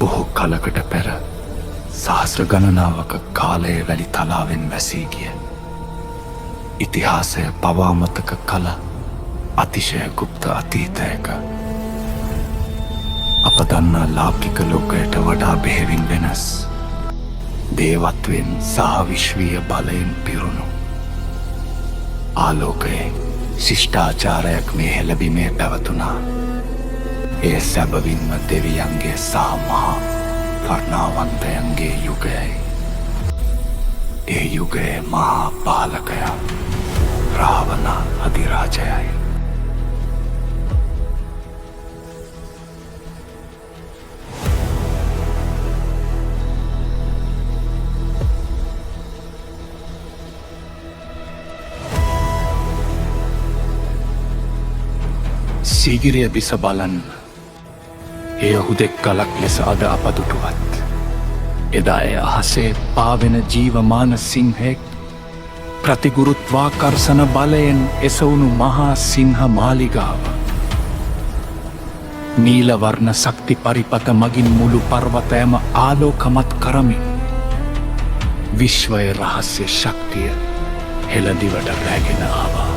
බොහෝ කලකට පෙර සහස්‍ර ගණනාවක කාලය වැලි තලාවෙන් වැසී ගිය ඉතිහාසය පවාමතක කළ අතිශය ගුප්ත අතීතයක අප දන්නා ලෞකික ලෝකයට වඩා බෙහෙවින් වෙනස් දේවත්වයෙන් සහ විශ්වීය බලයෙන් පිරුණු ආලෝකයේ ශිෂ්ඨාචාරයක් මේ හෙළබිමේ පැවතුනා. ඒ සැබවින්ම දෙවියන්ගේ සහ මහා කරුණාවන්තයන්ගේ යුගයයි. ඒ යුගයේ මහා පාලකයා රාවණ අධිරාජයයි. සීගිරිය බිස බලන්න. එය හුදෙක් ගලක් ලෙස අද අපදුටුවත්. එදා එය අහසේ පාවෙන ජීවමාන සිංහෙක් ප්‍රතිගුරුත්වාකර්ෂණ බලයෙන් එසවුණු මහා සිංහ මාලිගාව. නීලවර්ණ ශක්ති පරිපත මගින් මුළු පර්වතයම ආලෝකමත් කරමින් විශ්වයේ රහස්‍ය ශක්තිය හෙළදිවට රැගෙන ආවා.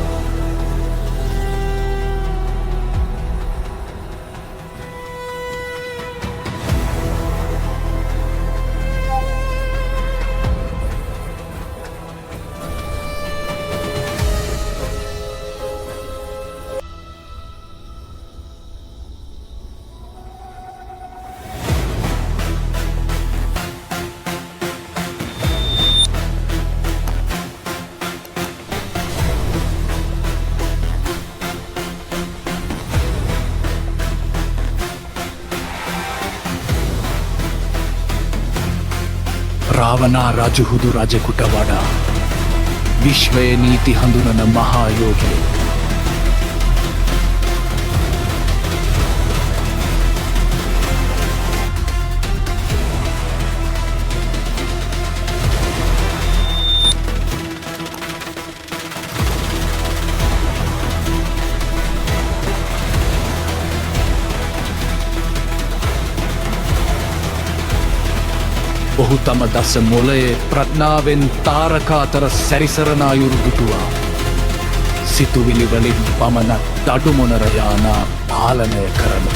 රාවණා රජුහුදු රජෙකුට වඩා විශ්වයේ නීති හඳුනන මහා යෝගී. ඔහු තම දස මොලයේ ප්‍රඥාවෙන් තාරකා අතර සැරිසරන අයුරු දුටුවා. සිතුවිලි වලින් පමණක් දඩුමොනර යානා පාලනය කරන.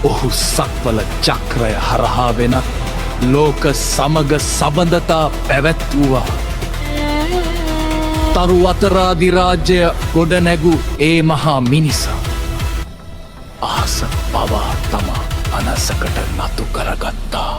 ඔහු සක්වල චක්‍රය හරහා වෙනත් ලෝක සමග සබඳතා පැවැත්වුවා. තරු අතරාධිරාජ්‍ය ගොඩනැගු ඒ මහා මිනිසා අහස පවා තමා අනසකට නතු කරගත්තා.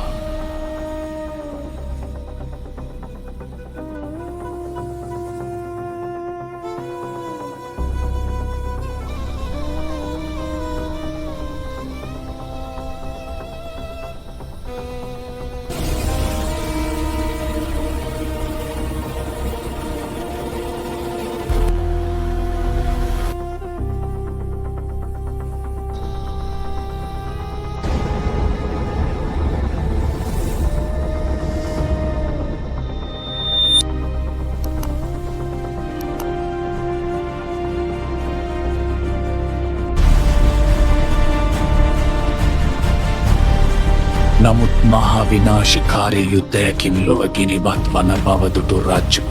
නමුත් මහා විනාශකාරී යුද්ධයකින් ලොව ගිනිබත් වන බව දුටු රජු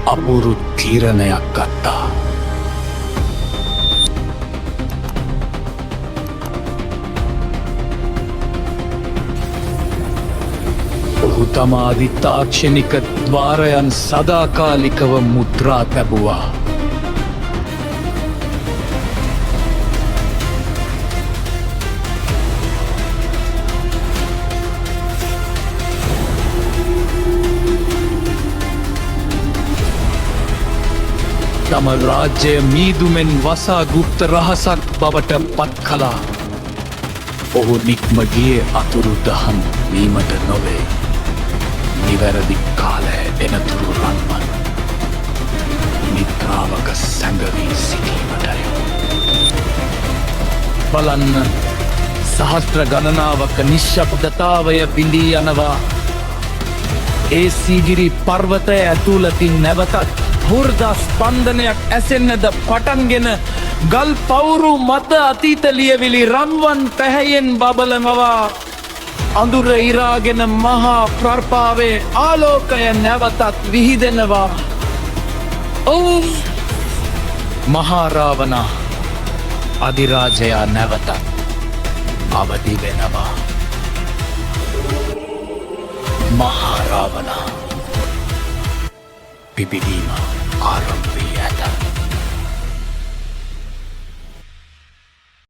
අපූරු තීරණයක් ගත්තා. ඔහු තමාදි තාක්ෂණික ද්වාරයන් සදාකාලිකව මුද්‍රා තැබුවා. තම රාජ්‍ය මීදුමෙන් වසා ගුප්ත රහසක් බවට පත් කළා. ඔහු නික්ම ගියේ අතුරු දහන් වීමට නොවේ. නිවැරදි කාලය එනතුරු රන්වන් නිද්‍රාවක සැඟවී සිටීමටය. බලන්න සහස්ත්‍ර ගණනාවක නිශ්ශබ්දතාවය බිඳී යනවා. ඒ සීගිරි පර්වතය ඇතුළතින් නැවතත් හුර්දා ස්පන්දනයක් ඇසෙන්නද පටන්ගෙන ගල් පවුරු මත අතීත ලියවිලි රන්වන් පැහැයෙන් බබලනවා. අඳුර ඉරාගෙන මහා ප්‍රර්පාවේ ආලෝකය නැවතත් විහිදෙනවා. ඔව් මහාරාවනා අධිරාජයා නැවතත් අවදි වෙනවා. මහාරාවනා පිපිදීම ආරම්භ